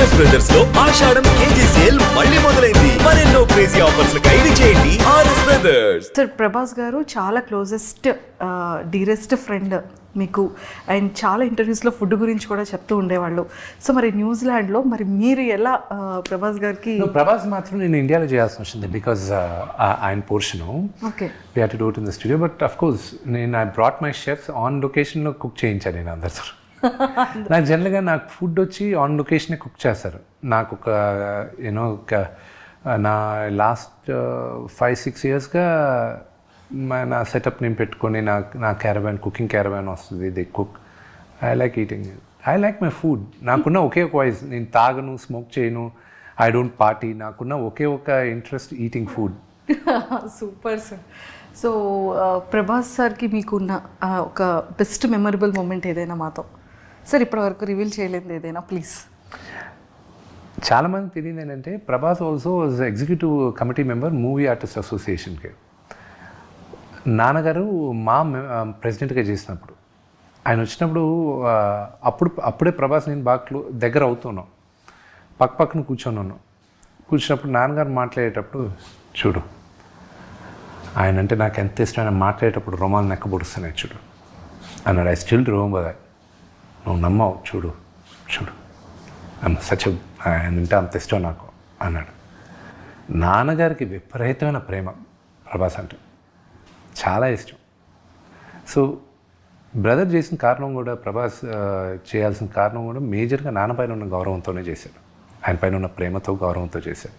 RS brothers లో ఆషాఢం KG sale మళ్ళీ మొదలైంది. మరెన్నో క్రేజీ ఆఫర్స్ ఖైదు చేయండి ఆర్ఎస్ బ్రదర్స్. సార్ ప్రభాస్ గారు చాలా క్లోజెస్ట్ డీరెస్ట్ ఫ్రెండ్ మీకు, అండ్ చాలా ఇంటర్వ్యూస్లో ఫుడ్ గురించి కూడా చెప్తూ ఉండేవాళ్ళు. సో మరి న్యూజిలాండ్లో మరి మీరు ఎలా ప్రభాస్ గారికి? ప్రభాస్ మాత్రం నేను ఇండియాలో చేయాల్సి వచ్చింది బికాజ్ ఆయన portion okay we have to do it in the studio. But of course నేను I brought my chefs on లొకేషన్లో కుక్ చేయించాను నేను అందరితో. నాకు జనరల్గా నాకు ఫుడ్ వచ్చి ఆన్ లొకేషనే కుక్ చేస్తారు. నాకు ఒక యూనో నా లాస్ట్ 5-6 ఇయర్స్గా నా సెటప్ నేను పెట్టుకొని నా క్యారవాన్ కుకింగ్ క్యారవాన్ వస్తుంది. They cook. I like eating, I like my food. నాకున్న ఒకే ఒక వాయిస్, నేను తాగను, స్మోక్ చేయను, ఐ డోంట్ పార్టీ. నాకున్న ఒకే ఒక interest eating food. Super sir. So Prabhas సార్కి మీకున్న ఒక బెస్ట్ మెమరబుల్ మూమెంట్ ఏదైనా మాతో సార్ ఇప్పటివరకు రివీల్ చేయలేదు ఏదైనా ప్లీజ్? చాలామంది తెలియదు ఏంటంటే Prabhas also was executive committee member movie artist అసోసియేషన్కి. నాన్నగారు మా ప్రెసిడెంట్గా చేసినప్పుడు ఆయన వచ్చినప్పుడు అప్పుడే ప్రభాస్ నేను బాగా దగ్గర అవుతున్నాం, పక్కన కూర్చున్నప్పుడు నాన్నగారు మాట్లాడేటప్పుడు చూడు ఆయన అంటే నాకు ఎంత ఇష్టమైన మాట్లాడేటప్పుడు రోమాలు నెక్క పొడుస్తున్నాయి చూడు అన్నాడు. I still remember that. నువ్వు నమ్మవు, చూడు సచ్ ఆయన అంటే అంత ఇష్టం నాకు అన్నాడు. నాన్నగారికి విపరీతమైన ప్రేమ ప్రభాస్ అంటే, చాలా ఇష్టం. సో బ్రదర్ చేసిన కారణం కూడా, ప్రభాస్ చేయాల్సిన కారణం కూడా మేజర్గా నాన్న పైన ఉన్న గౌరవంతోనే చేశాడు. ఆయన పైన ఉన్న ప్రేమతో గౌరవంతో చేశాడు.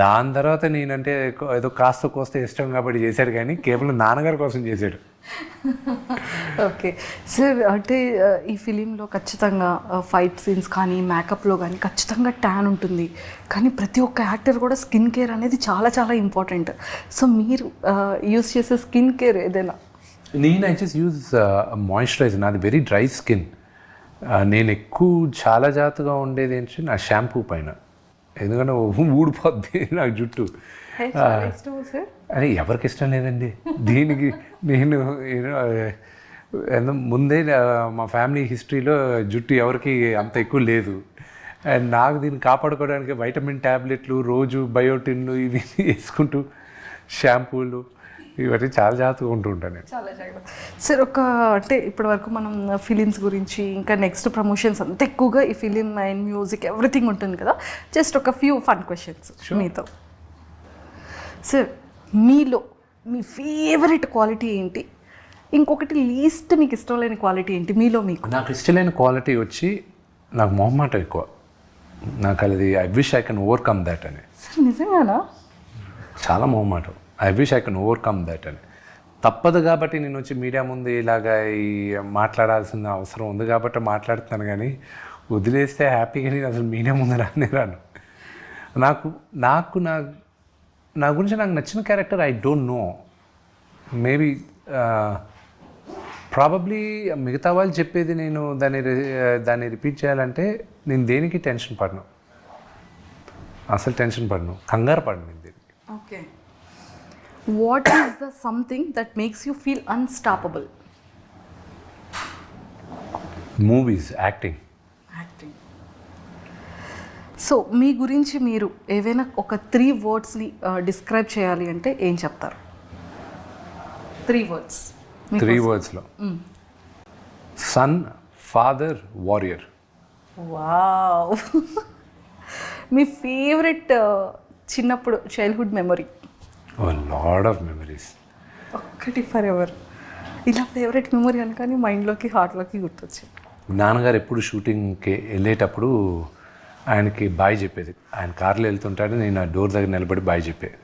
దాని తర్వాత నేనంటే ఏదో కాస్త కోస్త ఇష్టం కాబట్టి చేశాడు, కానీ కేవలం నాన్నగారి కోసం చేశాడు. ఓకే సార్, అంటే ఈ ఫిలింలో ఖచ్చితంగా ఫైట్ సీన్స్ కానీ మేకప్లో కానీ ఖచ్చితంగా ట్యాన్ ఉంటుంది, కానీ ప్రతి ఒక్క యాక్టర్ కూడా స్కిన్ కేర్ అనేది చాలా చాలా ఇంపార్టెంట్. సో మీరు యూస్ చేసే స్కిన్ కేర్ ఏదైనా? నేను ఐ జస్ట్ యూజ్ మాయిశ్చరైజర్. నాది వెరీ డ్రై స్కిన్. నేను ఎక్కువ చాలా జాగ్రత్తగా ఉండేది ఏంటంటే నా షాంపూ పైన, ఎందుకంటే ఊడిపోద్ది నాకు జుట్టు. అని ఎవరికి ఇష్టం లేదండి. దీనికి నేను ముందే మా ఫ్యామిలీ హిస్టరీలో జుట్టు ఎవరికి అంత ఎక్కువ లేదు. అండ్ నాకు దీన్ని కాపాడుకోవడానికి వైటమిన్ ట్యాబ్లెట్లు, రోజు బయోటిన్లు ఇవి వేసుకుంటూ షాంపూలు ఇవన్నీ చాలా జాగ్రత్తగా ఉంటూ ఉంటాను నేను. చాలా జాగ్రత్త సార్. అంటే ఇప్పటి వరకు మనం ఫిలిమ్స్ గురించి, ఇంకా నెక్స్ట్ ప్రమోషన్స్ అంత ఎక్కువగా ఈ ఫిలిం అండ్ మ్యూజిక్ ఎవ్రీథింగ్ ఉంటుంది కదా. జస్ట్ ఒక ఫ్యూ ఫన్ క్వశ్చన్స్ మీతో సార్. మీలో మీ ఫేవరెట్ క్వాలిటీ ఏంటి? ఇంకొకటి లీస్ట్ మీకు ఇష్టం లేని క్వాలిటీ ఏంటి మీలో? మీకు నాకు ఇష్టమైన క్వాలిటీ వచ్చి నాకు మొహమాటం ఎక్కువ. నాకు అది I wish I can overcome that అని. సార్ నిజంగానా? చాలా మొహమాటం. I wish I can overcome that అని. తప్పదు కాబట్టి నేను వచ్చి మీడియా ముందు ఇలాగా ఈ మాట్లాడాల్సిన అవసరం ఉంది కాబట్టి మాట్లాడుతున్నాను, కానీ వదిలేస్తే హ్యాపీగా నేను అసలు మీడియా ముందు రాను. నా గురించి నాకు నచ్చిన character I don't no. Maybe probably మిగతా వాళ్ళు చెప్పేది నేను దాన్ని రిపీట్ చేయాలంటే నేను దేనికి టెన్షన్ పడను, అసలు టెన్షన్ పడను, కంగారు పడను నేను దేనికి. Okay. What is the something that makes you feel unstoppable? Movies, acting. So మీ గురించి మీరు ఏవైనా ఒక 3 wordsని డిస్క్రైబ్ చేయాలి అంటే ఏం చెప్తారు? 3 words. 3 wordsలో సన్, ఫాదర్, వారియర్. వావ్. మీ ఫేవరెట్ చిన్నప్పుడు childhood memory? Lot of memories. ఒక్కటి ఫర్ ఎవర్ ఇలా ఫేవరెట్ మెమరీ అనుకొని మైండ్లోకి హార్ట్లోకి గుర్తొచ్చింది. నాన్నగారు ఎప్పుడు షూటింగ్కి వెళ్ళేటప్పుడు ఆయనకి బాయ్ చెప్పేది. ఆయన కార్లో వెళ్తుంటాడు, నేను ఆ డోర్ దగ్గర నిలబడి బాయ్ చెప్పేది.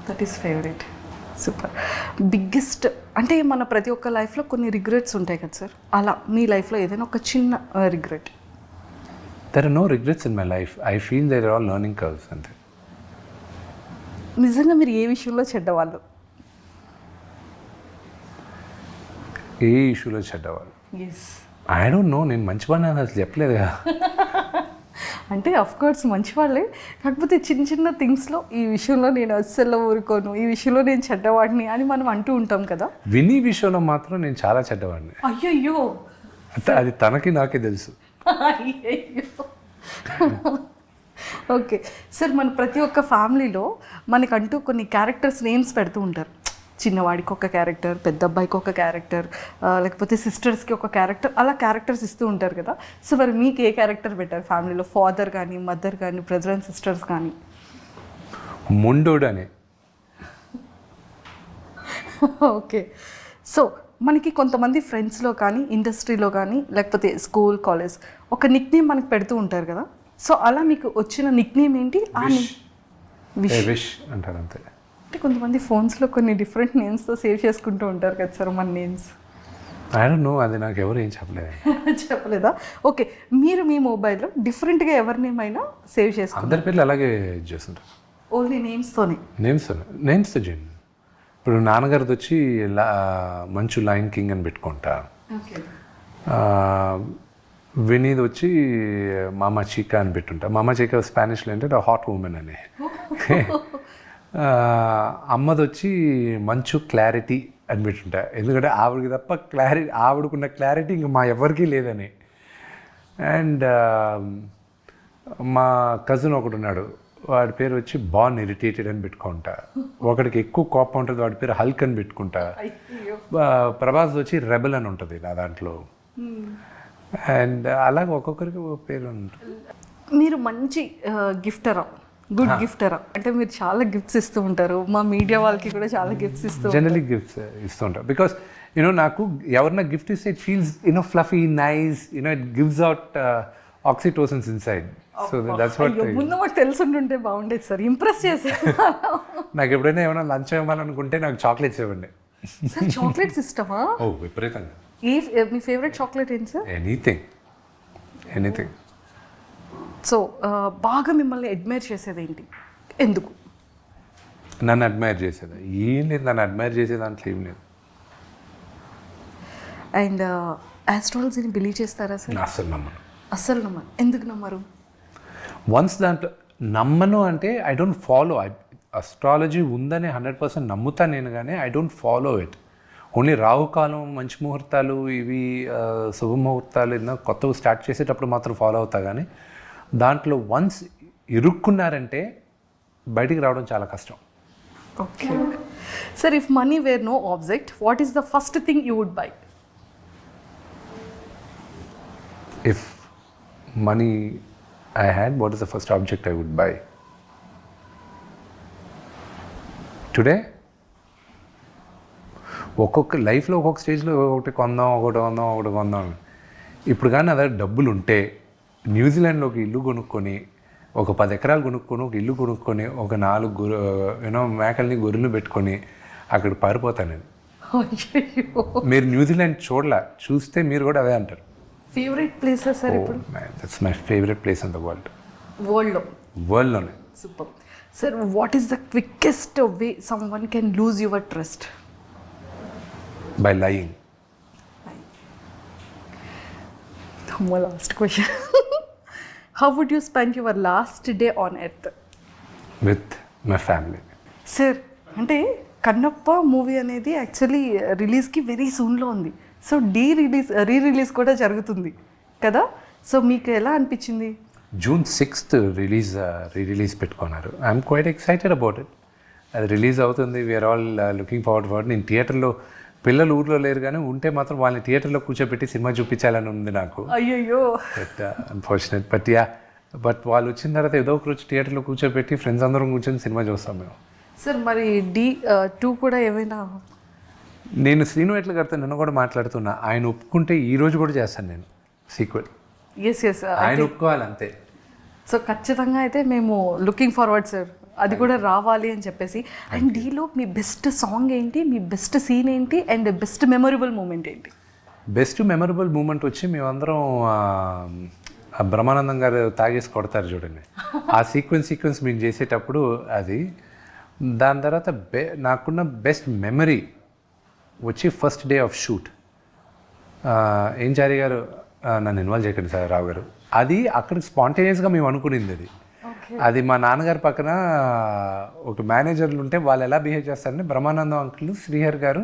That is favourite. Super. Biggest అంటే మన ప్రతి ఒక్క లైఫ్లో కొన్ని రిగ్రెట్స్ ఉంటాయి కదా సార్, అలా మీ లైఫ్లో ఏదైనా ఒక చిన్న regret? There are no regrets in my life. I feel there are all learning curves అంతే. నిజంగా మీరు ఏ విషయంలో చెడ్డవాళ్ళు? ఏ ఇష్యూలో చెడ్డవాళ్ళు? ఎస్. I don't know. నేను మంచివాడిని అని అసలు చెప్పలేదు కదా. అంటే అఫ్కోర్స్ మంచివాళ్ళే, కాకపోతే చిన్న చిన్న థింగ్స్లో ఈ విషయంలో నేను అస్సలు ఊరుకోను, ఈ విషయంలో నేను చెడ్డవాడిని అని మనం అంటూ ఉంటాం కదా. విని విషయంలో మాత్రం నేను చాలా చెడ్డవాడిని. అయ్యయ్యో. అది తనకి నాకే తెలుసు. అయ్యయ్యో. ఓకే సార్, మన ప్రతి ఒక్క ఫ్యామిలీలో మనకంటూ కొన్ని క్యారెక్టర్స్ నేమ్స్ పెడుతూ ఉంటారు. చిన్నవాడికి ఒక క్యారెక్టర్, పెద్ద అబ్బాయికి ఒక క్యారెక్టర్, లేకపోతే సిస్టర్స్కి ఒక క్యారెక్టర్, అలా క్యారెక్టర్స్ ఇస్తూ ఉంటారు కదా. సో మరి మీకు ఏ క్యారెక్టర్ పెట్టారు ఫ్యామిలీలో? ఫాదర్ కానీ, మదర్ కానీ, బ్రదర్ అండ్ సిస్టర్స్ కానీ? ముండోడు అని. ఓకే. సో మనకి కొంతమంది ఫ్రెండ్స్లో కానీ, ఇండస్ట్రీలో కానీ, లేకపోతే స్కూల్, కాలేజ్ ఒక నిక్ నేమ్ మనకి పెడుతూ ఉంటారు కదా. సో అలా మీకు వచ్చిన నిక్ నేమ్ ఏంటి? విష్ అంటారు అంతే. అంటే కొంతమంది ఫోన్స్లో కొన్ని డిఫరెంట్ నేమ్స్తో సేవ్ చేసుకుంటూ ఉంటారు కదా సార్ మన నేమ్స్. ఐ డోంట్ నో, అది నాకు ఎవరు ఏం చెప్పలేదు. చెప్పలేదా? ఓకే, మీరు మీ మొబైల్లో డిఫరెంట్గా ఎవరి నేమ్ అయినా సేవ్ చేసుకుంటారు? అందరి పేర్లు అలాగే చేస్తుంటారు. ఓన్లీ నేమ్స్తోనే? నేమ్స్తో చేయండి. ఇప్పుడు నాన్నగారిది వచ్చి మంచు లైన్ కింగ్ అని పెట్టుకుంటా. వినీది వచ్చి మామా చీకా అని పెట్టుంటా. మామా చీకా స్పానిష్లో ఏంటంటే హాట్ ఉమెన్ అని. అమ్మది వచ్చి మంచు క్లారిటీ అని పెట్టుంటా, ఎందుకంటే ఆవిడకి తప్ప ఆవిడకున్న క్లారిటీ ఇంకా మా ఎవరికీ లేదని. అండ్ మా కజిన్ ఒకడు ఉన్నాడు, వాడి పేరు వచ్చి బాన్ ఇరిటేటెడ్ అని పెట్టుకుంటా. ఒకడికి ఎక్కువ కోపం ఉంటుంది, వాడి పేరు హల్క్ అని పెట్టుకుంటా. ప్రభాస్ వచ్చి రెబల్ అని ఉంటుంది నా దాంట్లో. అండ్ అలాగే ఒక్కొక్కరికి ఒక పేరు ఉంటుంది. మీరు మంచి గిఫ్టరా, గుడ్ గిఫ్టరా? అంటే మీరు చాలా గిఫ్ట్స్ ఇస్తూ ఉంటారు, మా మీడియా వాళ్ళకి కూడా చాలా గిఫ్ట్స్ ఇస్తూ జనరలీ గిఫ్ట్స్ ఇస్తూ ఉంటారు. బికాస్ నాకు ఎవరన్నా గిఫ్ట్ ఇస్తే it feels fluffy, nice, it gives out oxytocins inside. So that's what. ముందు మాకు తెలుసుంటుంటే బాగుండేది సార్, ఇంప్రెస్ చేసే. నాకు ఎప్పుడైనా ఏమైనా లంచ్ ఇవ్వాలనుకుంటే నాకు చాక్లెట్స్ ఇవ్వండి. సార్ చాక్లెట్స్ ఇష్టమా? ఓ విపరీతంగా. మీ ఫేవరెట్ చాక్లెట్ ఏంటి సార్? ఎనీథింగ్. సో బాగా మిమ్మల్ని అడ్మైర్ చేసేది ఏంటి, ఎందుకు? నన్ను అడ్మైర్ చేసేది ఏం లేదు, నన్ను అడ్మైర్ చేసే దాంట్లో ఏం లేదు. అండ్ ఆస్ట్రాలజీని బిలీవ్ చేస్తారా సార్? అస్సలు నమ్మను. ఎందుకు నమ్మరు? వన్స్ దాంట్లో నమ్మను అంటే ఐ డోంట్ ఫాలో. అస్ట్రాలజీ ఉందని 100% నమ్ముతాను నేను, కానీ I don't follow it. Only రాహుకాలం, మంచి ముహూర్తాలు, ఇవి శుభముహూర్తాలు ఏదైనా కొత్తవి స్టార్ట్ చేసేటప్పుడు మాత్రం ఫాలో అవుతా, కానీ దాంట్లో వన్స్ ఇరుక్కున్నారంటే బయటికి రావడం చాలా కష్టం. Okay sir, if money were no object, what is the first thing you would buy? If money I had, what is the first object I would buy? Today? ఒక్కొక్క లైఫ్లో ఒక్కొక్క స్టేజ్లో ఒకటి కొందాం. ఇప్పుడు కానీ అదే డబ్బులు ఉంటే న్యూజిలాండ్లో ఒక ఇల్లు కొనుక్కొని, ఒక 10 ఎకరాలు కొనుక్కొని, ఒక ఇల్లు కొనుక్కొని, ఒక 4 మేకల్ని, గొర్రెలు పెట్టుకొని అక్కడ పారిపోతాను నేను. మీరు న్యూజిలాండ్ చూస్తే మీరు కూడా అదే అంటారు. ఫేవరెట్ ప్లేస్ సార్ ఇప్పుడు? That's my favourite place in the వరల్డ్లోనే. Super sir. What is the quickest way someone can lose your trust? By lying. Last question. How would you spend your last day on earth? With my family. Sir, అంటే Kannappa movie అనేది actually రిలీజ్కి very సూన్లో ఉంది. So re release కూడా జరుగుతుంది కదా. So మీకు ఎలా అనిపించింది? June 6th రిలీజ్ పెట్టుకున్నారు. I'm quite excited about it. అది రిలీజ్ అవుతుంది, we're all looking forward for. నేను థియేటర్లో, పిల్లలు ఊర్లో లేరు కానీ ఉంటే మాత్రం వాళ్ళని థియేటర్లో కూర్చోబెట్టి సినిమా చూపించాలని ఉంది నాకు. అయ్యయ్యో, బట్ అన్ఫార్చునేట్. బట్ వాళ్ళు వచ్చిన తర్వాత ఏదో ఒక రోజు థియేటర్లో కూర్చోబెట్టి ఫ్రెండ్స్ అందరం కూర్చొని సినిమా చూస్తాం మేము. సార్ మరి D2 కూడా ఏమైనా? నేను శ్రీను ఎట్లా కడితే నన్ను కూడా మాట్లాడుతున్నా, ఆయన ఒప్పుకుంటే ఈ రోజు కూడా చేస్తాను నేను సీక్వెల్. ఎస్ ఆయన ఒప్పుకోవాలి అంతే. సో ఖచ్చితంగా అయితే మేము లుకింగ్ ఫార్వర్డ్ సార్, అది కూడా రావాలి అని చెప్పేసి. అండ్ డీలో మీ బెస్ట్ సాంగ్ ఏంటి, మీ బెస్ట్ సీన్ ఏంటి, అండ్ బెస్ట్ మెమొరబుల్ మూమెంట్ ఏంటి? బెస్ట్ మెమొరబుల్ మూమెంట్ వచ్చి మేమందరం బ్రహ్మానందం గారు తాగేసి కొడతారు చూడండి, ఆ సీక్వెన్స్ మేము చేసేటప్పుడు అది. దాని తర్వాత నాకున్న బెస్ట్ మెమరీ వచ్చి ఫస్ట్ డే ఆఫ్ షూట్. ఏం చారి గారు నన్ను ఇన్వాల్వ్ చేయకండి సార్, రావు గారు, అది అక్కడికి స్పాంటేనియస్గా మేము అనుకునింది. అది మా నాన్నగారి పక్కన ఒక మేనేజర్లు ఉంటే వాళ్ళు ఎలా బిహేవ్ చేస్తారంటే బ్రహ్మానందం అంకుల్, శ్రీహర్ గారు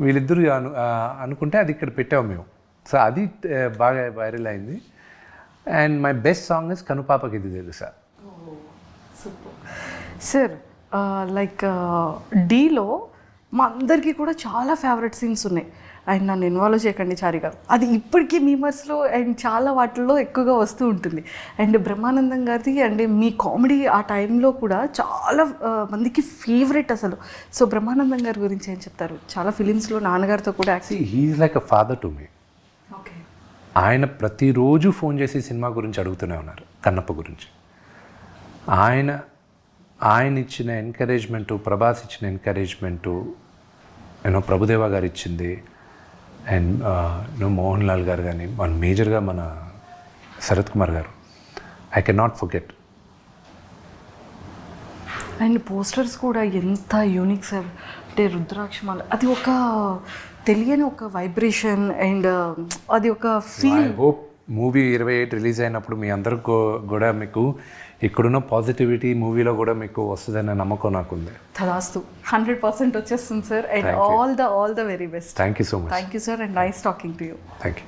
వీళ్ళిద్దరూ అనుకుంటే అది ఇక్కడ పెట్టాము మేము. సో అది బాగా వైరల్ అయింది. And my best song is కనుపాపకి ఇది తెలుసా. సార్ లైక్ డీలో మా అందరికీ కూడా చాలా ఫేవరెట్ సీన్స్ ఉన్నాయి. అండ్ నన్ను ఇన్వాల్వ్ చేయకండి చారి గారు, అది ఇప్పటికీ మీమర్స్లో అండ్ చాలా వాటిల్లో ఎక్కువగా వస్తూ ఉంటుంది. అండ్ బ్రహ్మానందం గారిది అండ్ మీ కామెడీ ఆ టైంలో కూడా చాలా మందికి ఫేవరెట్ అసలు. సో బ్రహ్మానందం గారి గురించి ఏం చెప్తారు? చాలా ఫిలిమ్స్లో నాన్నగారితో కూడా act. He is like a father to me. Okay. ఆయన ప్రతిరోజు ఫోన్ చేసి సినిమా గురించి అడుగుతూనే ఉన్నారు, కన్నప్ప గురించి. ఆయన ఇచ్చిన ఎంకరేజ్మెంటు, ప్రభాస్ ఇచ్చిన ఎంకరేజ్మెంటు, ప్రభుదేవా గారు ఇచ్చింది, అండ్ మోహన్ లాల్ గారు కానీ, మన మేజర్గా మన శరత్ కుమార్ గారు, I can not forget. And posters కూడా ఎంత యూనిక్ సార్. అంటే రుద్రాక్షమాల, అది ఒక తెలియని ఒక వైబ్రేషన్ అండ్ అది ఒక feel. I hope movie 28 release అయినప్పుడు మీ అందరూ కూడా మీకు ఇక్కడున్న పాజిటివిటీ మూవీలో కూడా మీకు వస్తుందనే నమ్మకం నాకుంది. తదాస్తు 100% వచ్చేస్తుంది sir. And all the very best. Thank you so much. Thank you sir and nice talking to you. Thank you.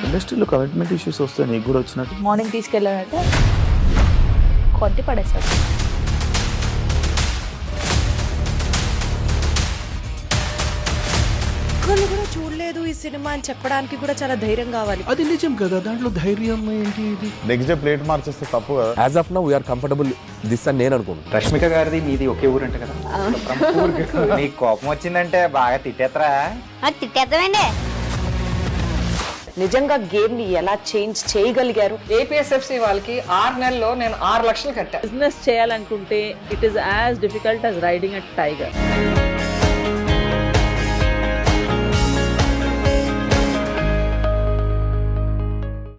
ఇండస్ట్రీలో కమిట్మెంట్ ఇష్యూస్ వస్తే నీకు కూడా వచ్చినట్టు? మార్నింగ్ తీసుకెళ్ళానంటే కొట్టి పడేసాడు. ఒక్కళ్ళు కూడా చూడలేదు ఈ సినిమా అని చెప్పడానికి కూడా చాలా ధైర్యం కావాలి. అది నిజం కదా, దాంట్లో ధైర్యం ఏంటి? ఇది నెక్స్ట్ డే ప్లేట్ మార్చేస్తే తప్పు కదా. As of now we're comfortable this అని నేను అనుకుంటున్నాను. రష్మిక గారిది మీది ఒకే ఊరు అంటే కదా. నీకు కోపం వచ్చిందంటే బాగా తిట్టేత్తరా? తిట్టేద్దామండి. నిజంగా గేమ్ ని ఎలా చేంజ్ చేయగలిగారు? ఏపీఎస్ఎఫ్సి వాళ్ళకి 6 నెలల్లో నేను 6 లక్షలు కట్టా. బిజినెస్ చేయాలనుకుంటే it is as difficult as riding a tiger.